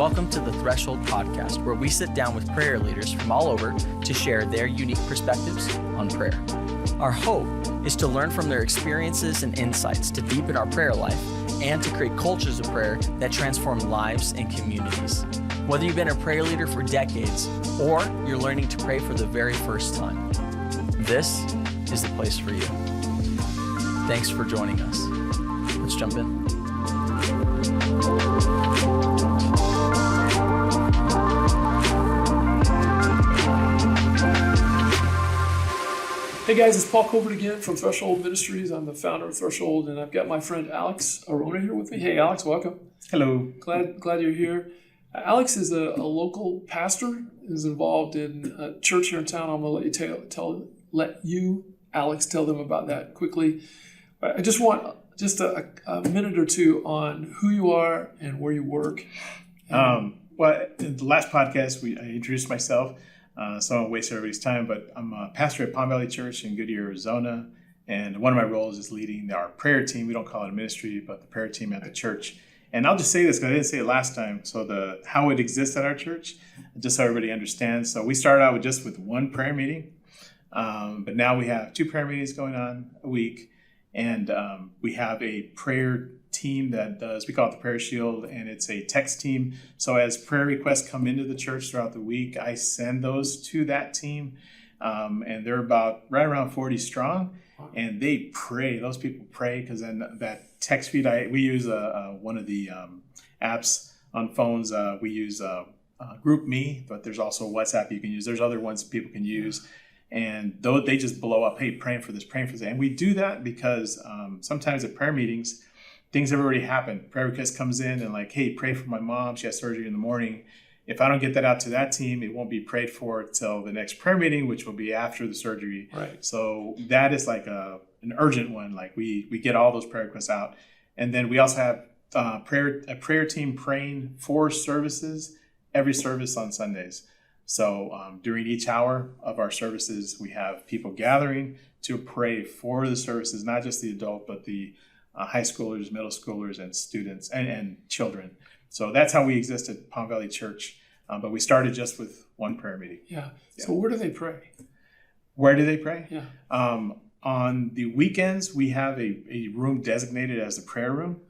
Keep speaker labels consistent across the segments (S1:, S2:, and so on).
S1: Welcome to the Threshold Podcast, where we sit down with prayer leaders from all over to share their unique perspectives on prayer. Our hope is to learn from their experiences and insights to deepen our prayer life and to create cultures of prayer that transform lives and communities. Whether you've been a prayer leader for decades or you're learning to pray for the very first time, this is the place for you. Thanks for joining us. Let's jump in.
S2: Hey guys, it's Paul Colbert again from Threshold Ministries. I'm the founder of Threshold, and I've got my friend Alex Orona here with me. Hey Alex, welcome.
S3: Hello.
S2: Glad you're here. Alex is a local pastor, is involved in a church here in town. I'm going to let you, Alex, tell them about that quickly. I just want a minute or two on who you are and where you work.
S3: Well, in the last podcast, I introduced myself. So I won't waste everybody's time, but I'm a pastor at Palm Valley Church in Goodyear, Arizona, and one of my roles is leading our prayer team. We don't call it a ministry, but the prayer team at the church. And I'll just say this because I didn't say it last time. So how it exists at our church, just so everybody understands. So we started out with one prayer meeting, but now we have 2 prayer meetings going on a week, and we have a prayer team we call it the Prayer Shield, and it's a text team. So as prayer requests come into the church throughout the week, I send those to that team, and they're about right around 40 strong, and they pray. Those people pray because then that text feed, we use one of the apps on phones. We use Group Me, but there's also WhatsApp you can use. There's other ones people can use. And though they just blow up, hey, praying for this, praying for that. And we do that because sometimes at prayer meetings, things have already happened. Prayer request comes in and like, hey, pray for my mom. She has surgery in the morning. If I don't get that out to that team, it won't be prayed for till the next prayer meeting, which will be after the surgery.
S2: Right.
S3: So that is like an urgent one. Like we get all those prayer requests out. And then we also have a prayer team praying for services, every service on Sundays. So during each hour of our services, we have people gathering to pray for the services, not just the adult, but the high schoolers, middle schoolers, and students and children. So that's how we exist at Palm Valley Church. But we started just with one prayer meeting.
S2: Yeah. So where do they pray?
S3: Where do they pray?
S2: Yeah.
S3: On the weekends, we have a room designated as the prayer room,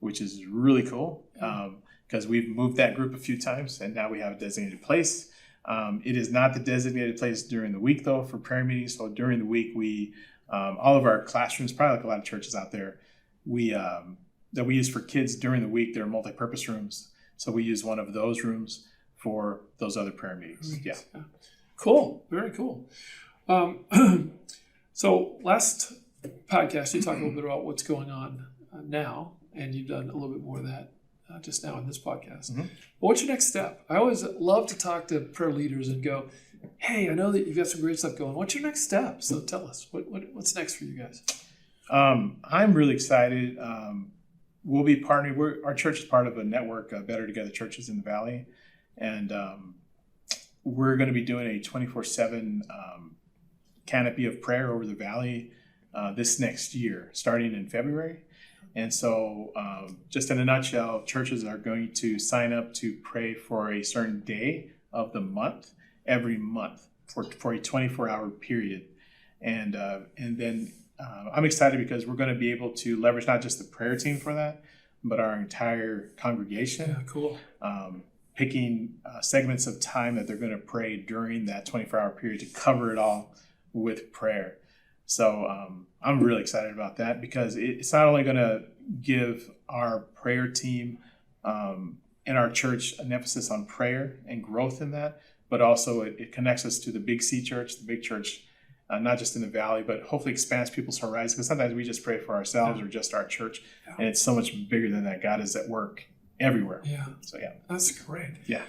S3: which is really cool because we've moved that group a few times, and now we have a designated place. It is not the designated place during the week, though, for prayer meetings. So during the week, we all of our classrooms, probably like a lot of churches out there, that we use for kids during the week, they're multi-purpose rooms. So we use one of those rooms for those other prayer meetings. Yeah.
S2: Cool. Very cool. So last podcast, you talked a little bit about what's going on now, and you've done a little bit more of that just now in this podcast. Mm-hmm. But what's your next step? I always love to talk to prayer leaders and go, hey, I know that you've got some great stuff going. What's your next step? So tell us, what's next for you guys?
S3: I'm really excited. We'll be partnering. Our church is part of a network of Better Together churches in the Valley. And we're going to be doing a 24/7 canopy of prayer over the Valley this next year, starting in February. And so just in a nutshell, churches are going to sign up to pray for a certain day of the month, every month for a 24-hour period. And then I'm excited because we're going to be able to leverage not just the prayer team for that, but our entire congregation.
S2: Yeah, cool.
S3: Picking segments of time that they're going to pray during that 24-hour period to cover it all with prayer. So I'm really excited about that because it's not only going to give our prayer team and our church an emphasis on prayer and growth in that, but also it connects us to the Big C church, the big church, not just in the Valley, but hopefully expands people's horizons. Because sometimes we just pray for ourselves or just our church, and it's so much bigger than that. God is at work everywhere.
S2: Yeah.
S3: So yeah,
S2: that's great.
S3: Yeah.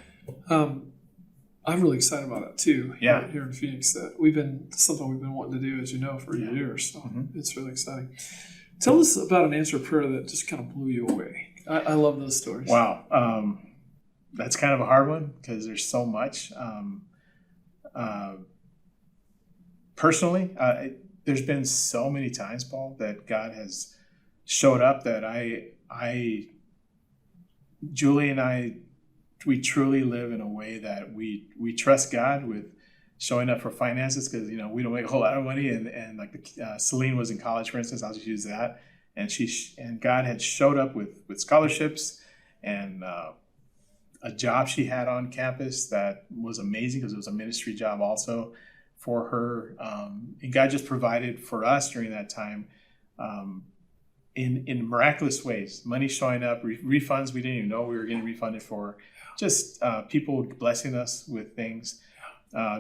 S2: I'm really excited about it too.
S3: Yeah.
S2: Here in Phoenix, something we've been wanting to do, as you know, for years. So It's really exciting. Tell us about an answer prayer that just kind of blew you away. I love those stories.
S3: Wow. That's kind of a hard one because there's so much. Personally, there's been so many times, Paul, that God has showed up that Julie and I we truly live in a way that we trust God with showing up for finances, because we don't make a whole lot of money, and like Celine was in college, for instance. I'll just use that, and God had showed up with scholarships and a job she had on campus that was amazing, because it was a ministry job also for her, and God just provided for us during that time in miraculous ways. Money showing up, refunds we didn't even know we were getting refunded for, just people blessing us with things.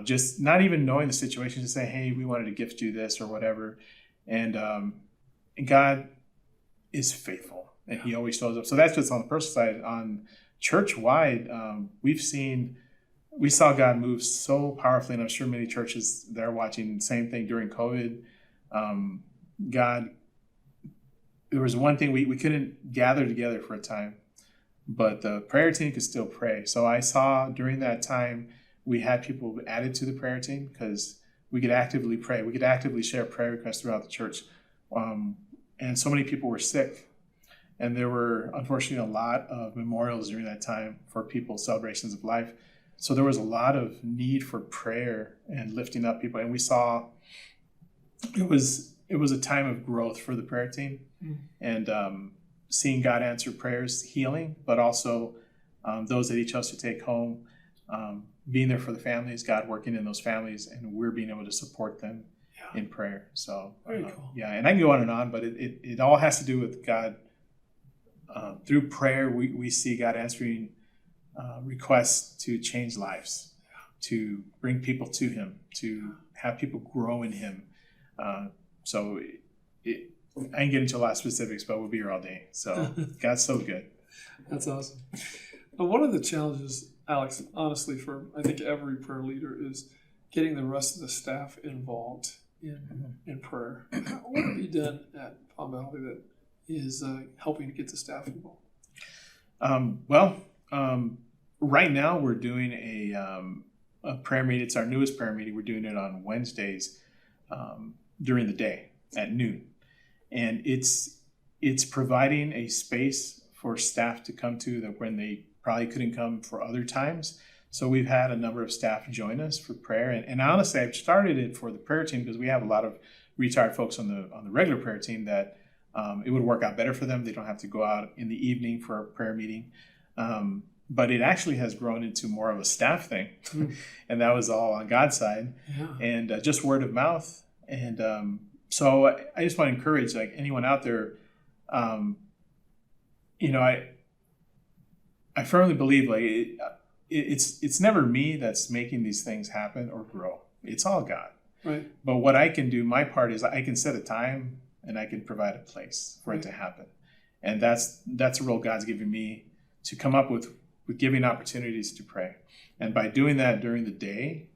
S3: Just not even knowing the situation, to say, hey, we wanted to gift you this or whatever. And God is faithful, and he always shows up. So that's just on the personal side. On church-wide, we saw God move so powerfully, and I'm sure many churches, they're watching the same thing during COVID. There was one thing, we couldn't gather together for a time, but the prayer team could still pray. So I saw during that time, we had people added to the prayer team, because we could actively pray. We could actively share prayer requests throughout the church. And so many people were sick. And there were, unfortunately, a lot of memorials during that time for people's celebrations of life. So there was a lot of need for prayer and lifting up people. And we saw it was a time of growth for the prayer team. And seeing God answer prayers, healing, but also those that he chose to take home, being there for the families, God working in those families, and we're being able to support them in prayer. So,
S2: very cool.
S3: Yeah, and I can go on, but it all has to do with God. Through prayer, we see God answering requests to change lives, to bring people to him, to have people grow in him. So I can get into a lot of specifics, but we'll be here all day. So God's so good.
S2: That's awesome. Now, one of the challenges, Alex, honestly, for I think every prayer leader, is getting the rest of the staff involved in prayer. What have you done at Palm Valley that is helping to get the staff involved?
S3: Right now we're doing a prayer meeting. It's our newest prayer meeting. We're doing it on Wednesdays during the day at noon. And it's providing a space for staff to come to that when they probably couldn't come for other times. So we've had a number of staff join us for prayer. And honestly, I've started it for the prayer team because we have a lot of retired folks on the regular prayer team that it would work out better for them. They don't have to go out in the evening for a prayer meeting. But it actually has grown into more of a staff thing. And that was all on God's side. Yeah. And just word of mouth. And so I just want to encourage like anyone out there, I firmly believe like it's never me that's making these things happen or grow. It's all God.
S2: Right.
S3: But what I can do, my part is I can set a time and I can provide a place for it to happen. And that's a role God's given me to come up with giving opportunities to pray. And by doing that during the day,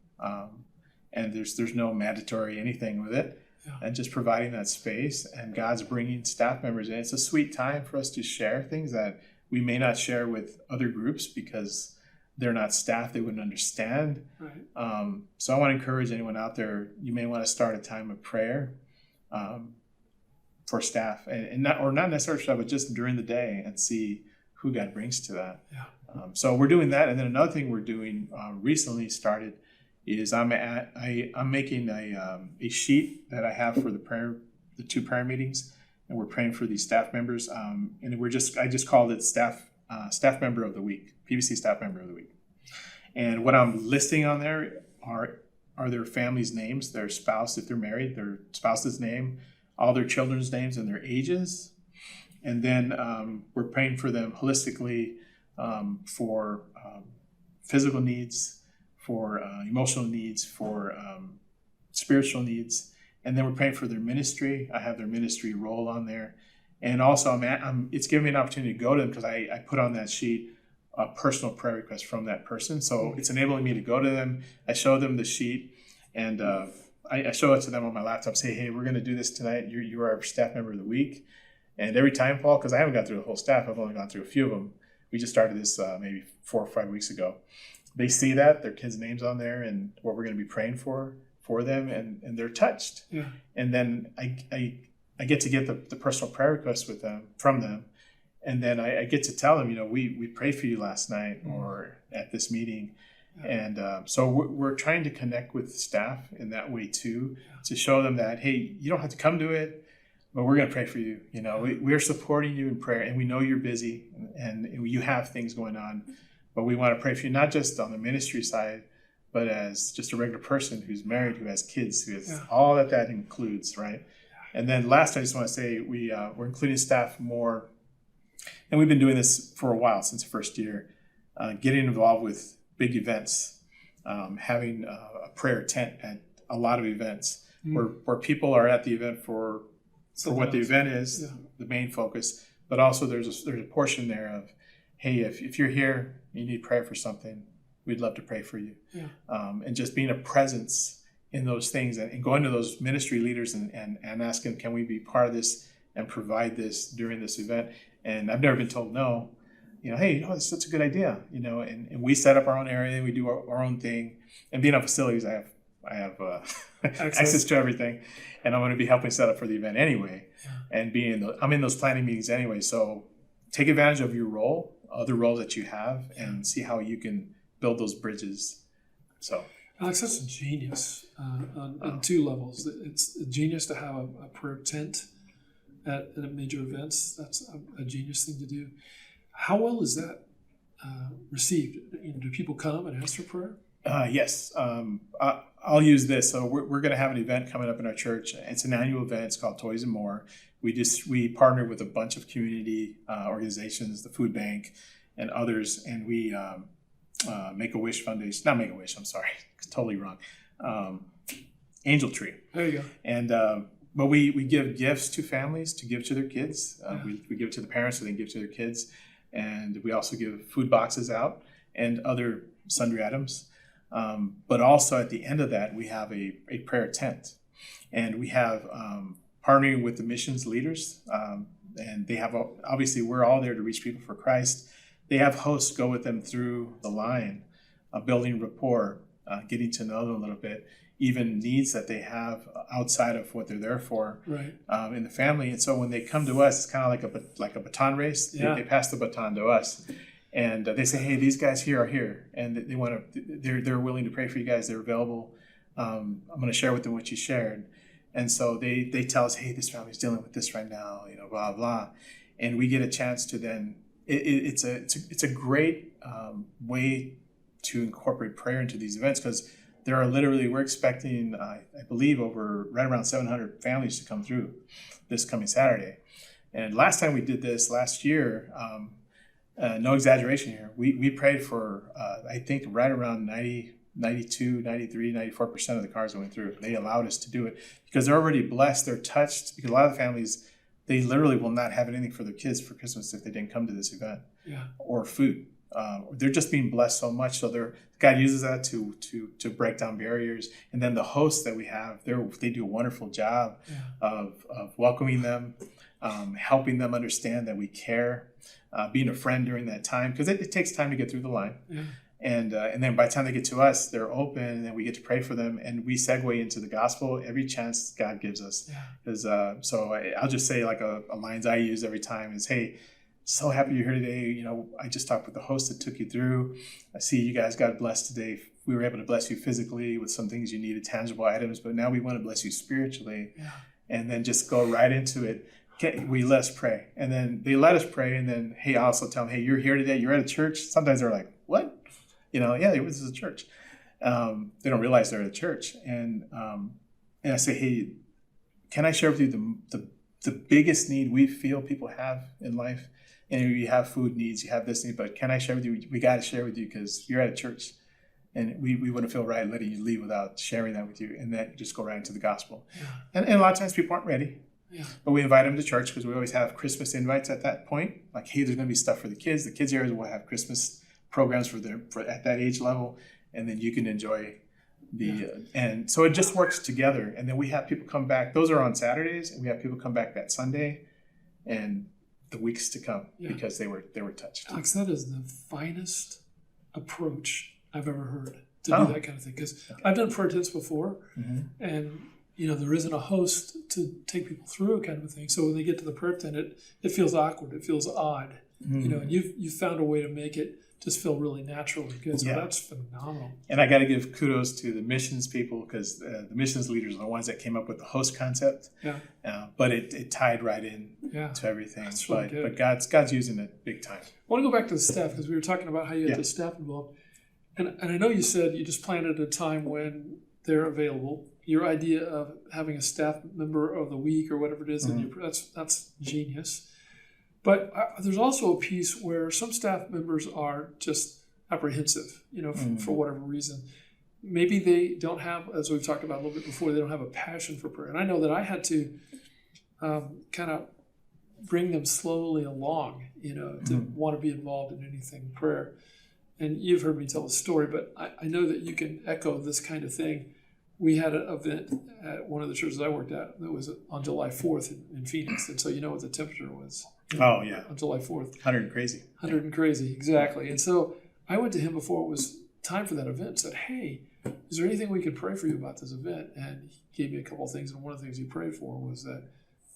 S3: and there's no mandatory anything with it, and just providing that space, and God's bringing staff members in. It's a sweet time for us to share things that we may not share with other groups because they're not staff, they wouldn't understand. Right. So I want to encourage anyone out there, you may want to start a time of prayer for staff, and not necessarily staff, but just during the day, and see who God brings to that. Yeah. So we're doing that, and then another thing we're doing recently started is I'm making a sheet that I have for the 2 prayer meetings, and we're praying for these staff members, and I just called it staff member of the week, PVC staff member of the week. And what I'm listing on there are their family's names, their spouse, if they're married, their spouse's name, all their children's names and their ages. And then we're praying for them holistically for physical needs, for emotional needs, for spiritual needs. And then we're praying for their ministry. I have their ministry role on there. And also it's giving me an opportunity to go to them because I put on that sheet a personal prayer request from that person. So it's enabling me to go to them. I show them the sheet, and I show it to them on my laptop, say, hey, we're going to do this tonight. You are our staff member of the week. And every time, Paul, because I haven't gone through the whole staff, I've only gone through a few of them. We just started this maybe 4 or 5 weeks ago. They see that, their kids' names on there, and what we're going to be praying for them, and they're touched. Yeah. And then I get to get the personal prayer requests from them, And then I get to tell them, we prayed for you last night or at this meeting. And so we're trying to connect with staff in that way too, to show them that, hey, you don't have to come to it, but we're going to pray for you. We're supporting you in prayer, and we know you're busy and you have things going on, but we want to pray for you, not just on the ministry side, but as just a regular person who's married, who has kids, who has all that includes, right? And then last, I just want to say we're including staff more, and we've been doing this for a while, since the first year, getting involved with big events, having a prayer tent at a lot of events where people are at the event for what the event is, the main focus, but also there's a portion there of, hey, if you're here, you need prayer for something, we'd love to pray for you. And just being a presence in those things and going to those ministry leaders and asking, can we be part of this and provide this during this event? And I've never been told no. Hey, that's such a good idea. And we set up our own area, we do our own thing. And being on facilities, I have access to everything, and I'm going to be helping set up for the event anyway. And I'm in those planning meetings anyway. So take advantage of your role, other roles that you have, and see how you can build those bridges. So,
S2: Alex, that's a genius on two levels. It's a genius to have a prayer tent at major events. That's a genius thing to do. How well is that received? Do people come and ask for prayer?
S3: Yes. I'll use this. So we're going to have an event coming up in our church. It's an annual event. It's called Toys and More. We partner with a bunch of community organizations, the Food Bank and others, and we Make-A-Wish Foundation. Not Make-A-Wish, I'm sorry. It's totally wrong. Angel Tree.
S2: There you go.
S3: And but we give gifts to families to give to their kids. We give to the parents so they can give to their kids. And we also give food boxes out and other sundry items. But also at the end of that, we have a prayer tent. And we have partnering with the missions leaders. And they have, obviously, we're all there to reach people for Christ. They have hosts go with them through the line, building rapport, getting to know them a little bit, even needs that they have outside of what they're there for in the family. And so when they come to us, it's kind of like a baton race. They pass the baton to us. And they say, hey, these guys here are here, and they're willing to pray for you guys. They're available. I'm going to share with them what you shared. And so they tell us, hey, this family's dealing with this right now, blah, blah. And we get a chance to then, it's a great way to incorporate prayer into these events, because there are we're expecting, I believe, right around 700 families to come through this coming Saturday. And last time we did this, last year, no exaggeration here, we prayed for, I think, right around 92, 93, 94% of the cars that went through. They allowed us to do it because they're already blessed, they're touched, because a lot of the families, they literally will not have anything for their kids for Christmas if they didn't come to this event or food. They're just being blessed so much. So God uses that to break down barriers. And then the hosts that we have, they do a wonderful job of welcoming them, helping them understand that we care, being a friend during that time, because it takes time to get through the line. And then by the time they get to us, they're open, and then we get to pray for them, and we segue into the gospel every chance God gives us. Because so I'll just say, like a lines I use every time is, hey, so happy you're here today. I just talked with the host that took you through. I see you guys got blessed today. We were able to bless you physically with some things you needed, tangible items, but now we want to bless you spiritually. And then just go right into it. Let's pray. And then they let us pray. And then, hey, I also tell them, hey, you're here today. You're at a church. Sometimes they're like, what? This is a church. They don't realize they're at a church. And I say, hey, can I share with you the biggest need we feel people have in life? And you have food needs, you have this need, but can I share with you? We got to share with you because you're at a church, and we wouldn't feel right letting you leave without sharing that with you, and then just go right into the gospel. And a lot of times people aren't ready, but we invite them to church because we always have Christmas invites at that point. Like, hey, there's going to be stuff for the kids. The kids areas will have Christmas programs for at that age level, and then you can enjoy and so it just works together. And then we have people come back. Those are on Saturdays, and we have people come back that Sunday, and the weeks to come because they were touched.
S2: Alex, that is the finest approach I've ever heard to do that kind of thing. Because I've done prayer tents before, and there isn't a host to take people through kind of a thing. So when they get to the prayer tent, it feels awkward. It feels odd. And you've found a way to make it just feel really natural and good. So that's phenomenal.
S3: And I got to give kudos to the missions people, because the missions leaders are the ones that came up with the host concept.
S2: Yeah.
S3: But it tied right in to everything.
S2: That's really good.
S3: But God's using it big time.
S2: I want to go back to the staff, because we were talking about how you had the staff involved. And I know you said you just planned at a time when they're available. Your idea of having a staff member of the week or whatever it is, that's genius. But there's also a piece where some staff members are just apprehensive, for whatever reason. Maybe they don't have, as we've talked about a little bit before, they don't have a passion for prayer. And I know that I had to kind of bring them slowly along, to want to be involved in anything prayer. And you've heard me tell the story, but I know that you can echo this kind of thing. We had an event at one of the churches I worked at that was on July 4th in Phoenix. And so you know what the temperature was.
S3: Oh, yeah.
S2: On July 4th.
S3: 100 and crazy.
S2: 100 and crazy, exactly. And so I went to him before it was time for that event and said, hey, is there anything we could pray for you about this event? And he gave me a couple of things. And one of the things he prayed for was that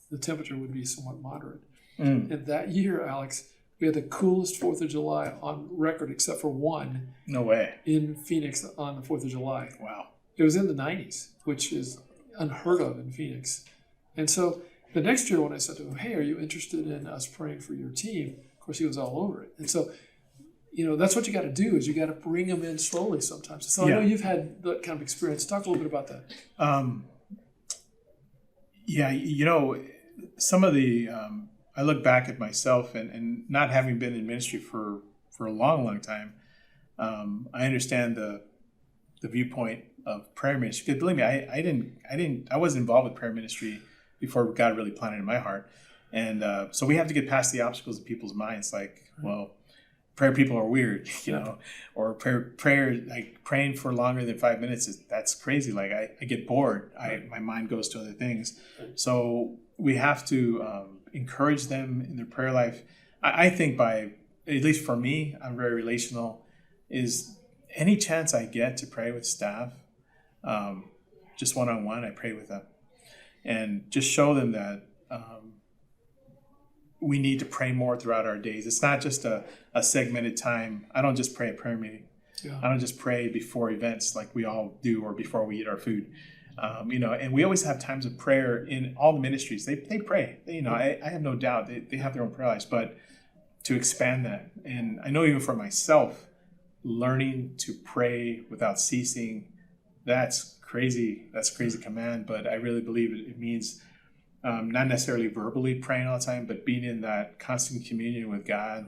S2: the temperature would be somewhat moderate. And that year, Alex, we had the coolest 4th of July on record, except for one.
S3: No way.
S2: In Phoenix on the 4th of July.
S3: Wow.
S2: It was in the 90s, which is unheard of in Phoenix. And so the next year when I said to him, hey, are you interested in us praying for your team? Of course, he was all over it. And so, that's what you got to do, is you got to bring them in slowly sometimes. So I know you've had that kind of experience. Talk a little bit about that.
S3: Some of the, I look back at myself and not having been in ministry for a long, long time, I understand the viewpoint of prayer ministry. Because believe me, I wasn't involved with prayer ministry before God really planted in my heart. And so we have to get past the obstacles in people's minds, like, well, prayer people are weird, or prayer, like praying for longer than 5 minutes, that's crazy. Like I get bored. My mind goes to other things. So we have to encourage them in their prayer life. I think at least for me, I'm very relational, is any chance I get to pray with staff, just one-on-one, I pray with them. And just show them that we need to pray more throughout our days. It's not just a segmented time. I don't just pray at prayer meeting. Yeah. I don't just pray before events like we all do, or before we eat our food. And we always have times of prayer in all the ministries. They pray. I have no doubt they have their own prayer lives, but to expand that. And I know even for myself, learning to pray without ceasing, that's crazy. That's a crazy command, but I really believe it means not necessarily verbally praying all the time, but being in that constant communion with God,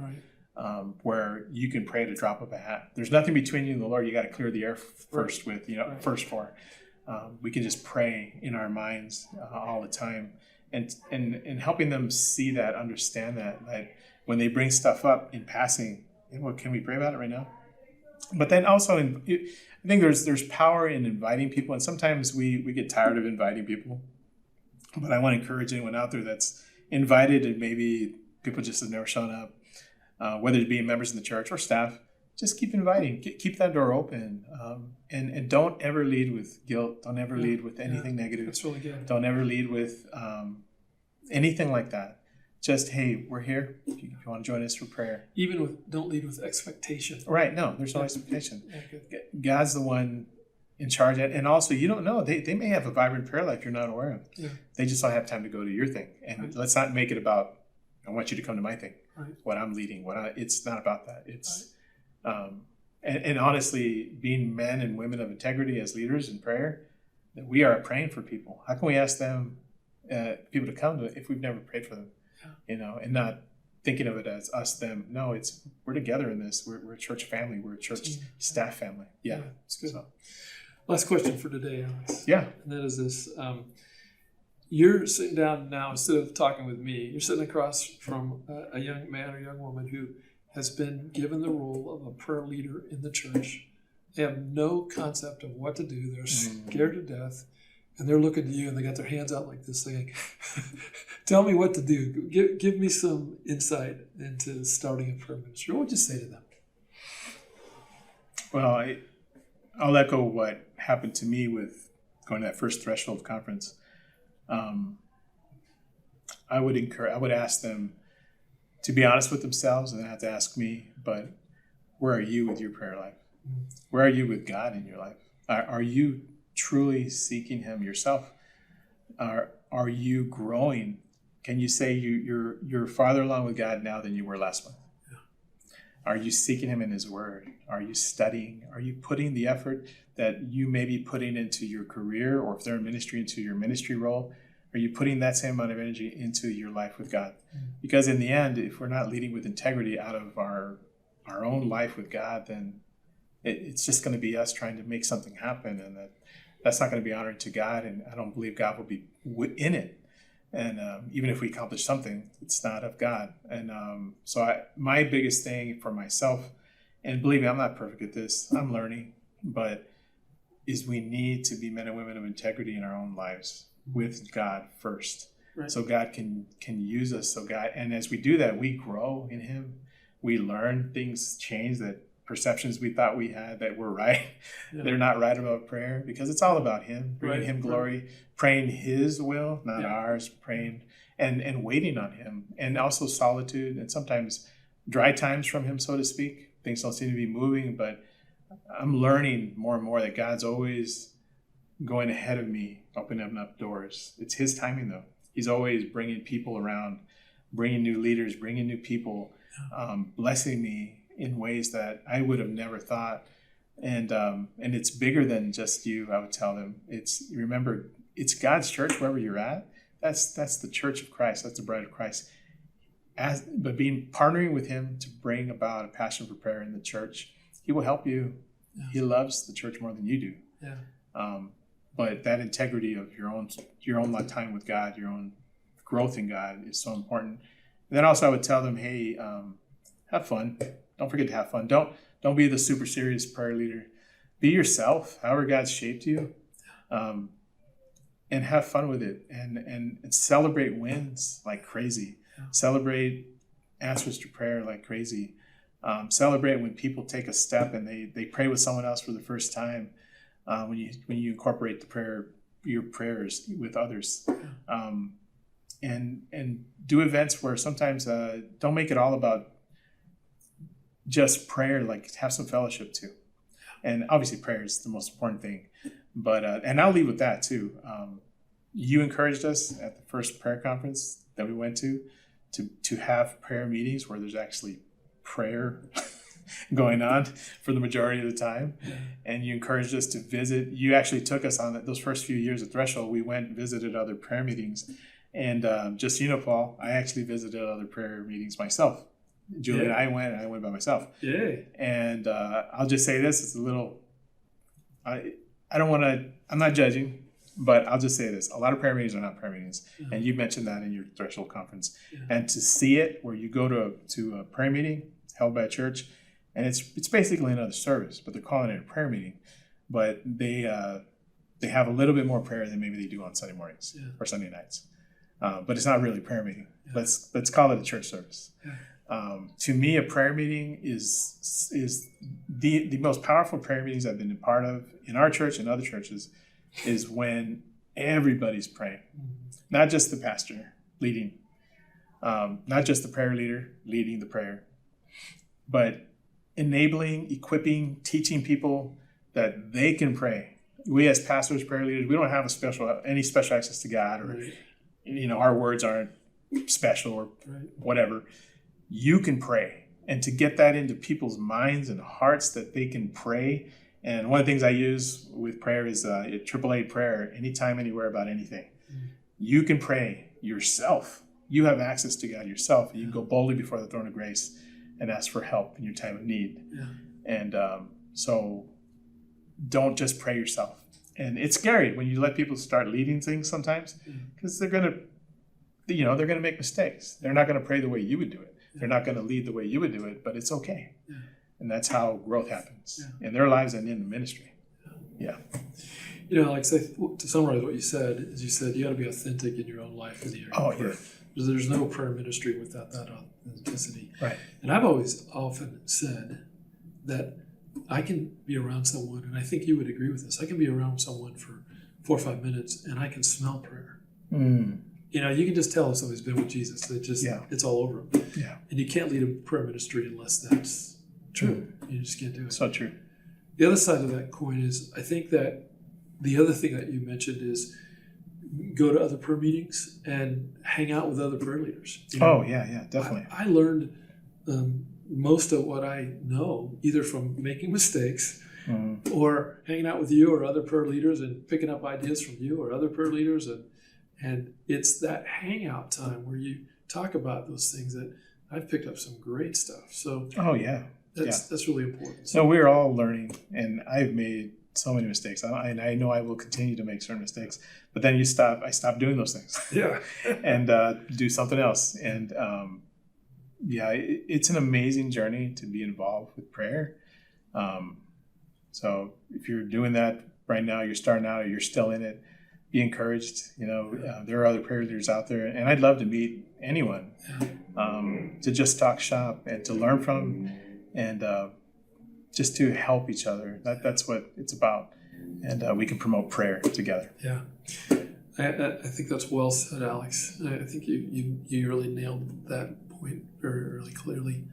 S3: where you can pray at a drop of a hat. There's nothing between you and the Lord. You got to clear the air first with, first for. We can just pray in our minds all the time, and helping them see that, understand that when they bring stuff up in passing, can we pray about it right now? But then also, I think there's power in inviting people, and sometimes we get tired of inviting people. But I want to encourage anyone out there that's invited and maybe people just have never shown up, whether it be members in the church or staff, just keep inviting, keep that door open, and don't ever lead with guilt. Don't ever lead with anything negative.
S2: That's really good.
S3: Don't ever lead with anything like that. Just, hey, we're here. If you want to join us for prayer.
S2: Don't lead with expectation.
S3: Right. No, there's no expectation.
S2: Yeah,
S3: God's the one in charge. And also, you don't know. They may have a vibrant prayer life you're not aware of. Yeah. They just don't have time to go to your thing. And let's not make it about, I want you to come to my thing. Right. What I'm leading. It's not about that. It's and honestly, being men and women of integrity as leaders in prayer, that we are praying for people. How can we ask them, people to come to, if we've never prayed for them? And not thinking of it as us, them. No, we're together in this. We're a church family. We're a church staff family. Yeah,
S2: it's good. So. Last question for today, Alex.
S3: Yeah.
S2: And that is this. You're sitting down now, instead of talking with me, you're sitting across from a young man or young woman who has been given the role of a prayer leader in the church. They have no concept of what to do. They're scared to death. And they're looking to you, and they got their hands out like this, saying, tell me what to do. Give me some insight into starting a prayer ministry. What would you say to them?
S3: Well, I'll echo what happened to me with going to that first Threshold conference, I would ask them to be honest with themselves, and they have to ask me, but where are you with your prayer life? Where are you with God in your life? Are you truly seeking Him yourself? Are you growing? Can you say you're farther along with God now than you were last month?
S2: Yeah.
S3: Are you seeking Him in His Word? Are you studying? Are you putting the effort that you may be putting into your career, or if they're in ministry, into your ministry role? Are you putting that same amount of energy into your life with God? Because in the end, if we're not leading with integrity out of our own life with God, then it's just going to be us trying to make something happen, and that's not going to be honoring to God, and I don't believe God will be in it. And even if we accomplish something, it's not of God. And my biggest thing for myself, and believe me, I'm not perfect at this, I'm learning, but is we need to be men and women of integrity in our own lives with God first. Right. So God can use us. So God, and as we do that, we grow in Him. We learn, things change, that perceptions we thought we had that were right, they're not right about prayer, because it's all about Him, bringing Him glory, praying His will, not ours, praying and waiting on Him, and also solitude and sometimes dry times from Him, so to speak. Things don't seem to be moving, but I'm learning more and more that God's always going ahead of me, opening up doors. It's His timing, though. He's always bringing people around, bringing new leaders, bringing new people, blessing me in ways that I would have never thought. And it's bigger than just you, I would tell them. Remember, it's God's church wherever you're at. That's the church of Christ. That's the bride of Christ. But partnering with Him to bring about a passion for prayer in the church, He will help you. Yeah. He loves the church more than you do. Yeah. But that integrity of your own time with God, your own growth in God is so important. And then also I would tell them, hey, have fun. Don't forget to have fun. Don't be the super serious prayer leader. Be yourself, however God's shaped you, and have fun with it. And celebrate wins like crazy. Yeah. Celebrate answers to prayer like crazy. Celebrate when people take a step and they pray with someone else for the first time. When you incorporate your prayers with others, and do events where sometimes don't make it all about just prayer. Like, have some fellowship too, and obviously prayer is the most important thing. But and I'll leave with that too. You encouraged us at the first prayer conference that we went to have prayer meetings where there's actually prayer going on for the majority of the time. And you encouraged us to visit. You actually took us on those first few years at Threshold. We went and visited other prayer meetings. And just so you know, Paul, I actually visited other prayer meetings myself. Julie and I went by myself. Yeah. And I'll just say this, it's a little, I don't want to, I'm not judging, but I'll just say this. A lot of prayer meetings are not prayer meetings. Mm-hmm. And you mentioned that in your Threshold conference. Yeah. And to see it where you go to a prayer meeting held by a church, and it's basically another service, but they're calling it a prayer meeting. But they have a little bit more prayer than maybe they do on Sunday mornings or Sunday nights. But it's not really a prayer meeting. Yeah. Let's call it a church service. Yeah. To me, a prayer meeting is the most powerful prayer meetings I've been a part of in our church and other churches, is when everybody's praying, not just the pastor leading, not just the prayer leader leading the prayer, but enabling, equipping, teaching people that they can pray. We as pastors, prayer leaders, we don't have any special access to God, or our words aren't special or whatever. You can pray, and to get that into people's minds and hearts that they can pray. And one of the things I use with prayer is AAA prayer, anytime, anywhere, about anything. You can pray yourself. You have access to God yourself. You can go boldly before the throne of grace and ask for help in your time of need. Yeah. And so don't just pray yourself. And it's scary when you let people start leading things sometimes, because they're going to make mistakes. They're not going to pray the way you would do it. They're not going to lead the way you would do it, but it's okay. Yeah. And that's how growth happens in their lives and in the ministry. Yeah.
S2: Like to summarize what you said, is you got to be authentic in your own life in the area of prayer. Yeah. There's no prayer ministry without that authenticity. Right. And I've always often said that I can be around someone, and I think you would agree with this, I can be around someone for 4 or 5 minutes and I can smell prayer.
S3: Mm.
S2: You know, you can just tell if somebody's been with Jesus. It's all over them.
S3: Yeah.
S2: And you can't lead a prayer ministry unless that's true. You just can't do it.
S3: So true.
S2: The other side of that coin is, I think that the other thing that you mentioned is go to other prayer meetings and hang out with other prayer leaders. You know,
S3: Oh, yeah, definitely.
S2: I learned most of what I know either from making mistakes or hanging out with you or other prayer leaders and picking up ideas from you or other prayer leaders. And it's that hangout time where you talk about those things that I've picked up some great stuff. So that's really important.
S3: So we're all learning, and I've made so many mistakes, and I know I will continue to make certain mistakes. But then I stop doing those things, and do something else. And it's an amazing journey to be involved with prayer. So if you're doing that right now, you're starting out, or you're still in it, be encouraged. You know, there are other prayer leaders out there, and I'd love to meet anyone to just talk shop and to learn from, and just to help each other. That's what it's about, and we can promote prayer together.
S2: Yeah, I think that's well said, Alex. I think you really nailed that point very, really clearly.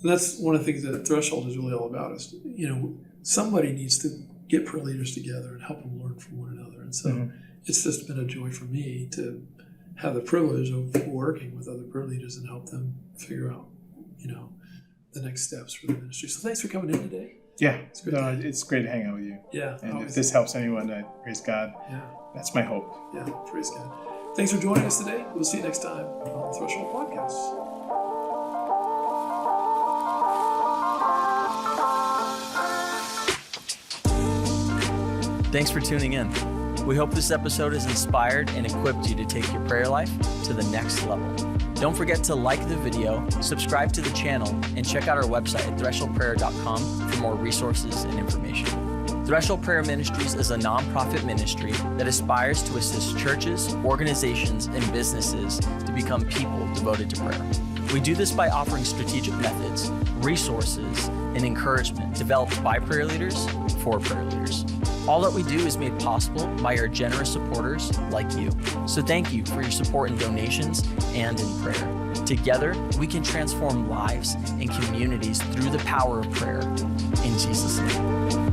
S2: That's one of the things that Threshold is really all about. Is, you know, somebody needs to get prayer leaders together and help them learn from one another. And so it's just been a joy for me to have the privilege of working with other prayer leaders and help them figure out, you know, the next steps for the ministry. So thanks for coming in today.
S3: Yeah, it's great to hang out with you.
S2: Yeah.
S3: And if this helps anyone, I praise God.
S2: Yeah.
S3: That's my hope.
S2: Yeah, praise God. Thanks for joining us today. We'll see you next time on the Threshold Podcast.
S1: Thanks for tuning in. We hope this episode has inspired and equipped you to take your prayer life to the next level. Don't forget to like the video, subscribe to the channel, and check out our website at thresholdprayer.com for more resources and information. Threshold Prayer Ministries is a nonprofit ministry that aspires to assist churches, organizations, and businesses to become people devoted to prayer. We do this by offering strategic methods, resources, and encouragement developed by prayer leaders for prayer leaders. All that we do is made possible by our generous supporters like you. So thank you for your support in donations and in prayer. Together, we can transform lives and communities through the power of prayer. In Jesus' name.